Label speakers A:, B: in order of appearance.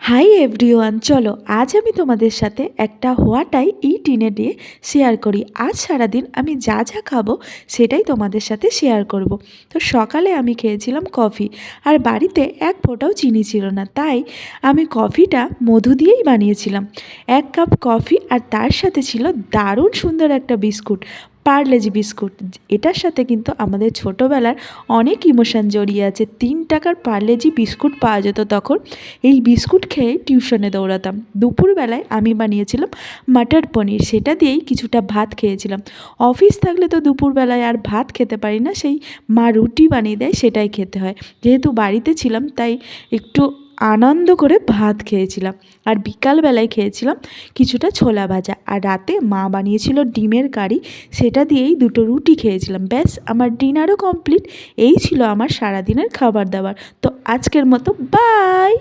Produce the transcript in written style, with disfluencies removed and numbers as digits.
A: Hi everyone, চলো আজ আমি তোমাদের সাথে একটা হোয়াটাই ইটিনে ডে শেয়ার করি। আজ সারাদিন আমি যা যা খাবো সেটাই তোমাদের সাথে শেয়ার করব। তো সকালে আমি খেয়েছিলাম কফি, আর বাড়িতে এক ফোঁটাও চিনি ছিল না, তাই আমি কফিটা মধু দিয়েই বানিয়েছিলাম। 1 কাপ কফি, আর তার সাথে ছিল দারুণ সুন্দর একটা বিস্কুট, পার্লেজি বিস্কুট। এটার সাথে কিন্তু আমাদের ছোটোবেলার অনেক ইমোশান জড়িয়ে আছে। 3 টাকার পার্লেজি বিস্কুট পাওয়া যেত তখন। এই বিস্কুট খেয়ে টিউশনে দৌড়াতাম। দুপুরবেলায় আমি বানিয়েছিলাম মাটার পনির, সেটা দিয়েই কিছুটা ভাত খেয়েছিলাম। অফিস থাকলে তো দুপুরবেলায় আর ভাত খেতে পারি না, সেই মা রুটি বানিয়ে দেয় সেটাই খেতে হয়। যেহেতু বাড়িতে ছিলাম তাই একটু আনন্দ করে ভাত খেয়েছিলাম। আর বিকালবেলায় খেয়েছিলাম কিছুটা ছোলা ভাজা, আর রাতে মা বানিয়েছিল ডিমের কারি, সেটা দিয়েই 2টো রুটি খেয়েছিলাম। ব্যাস, আমার ডিনারও কমপ্লিট। এই ছিল আমার সারাদিনের খাবার দাবার। তো আজকের মতো বাই।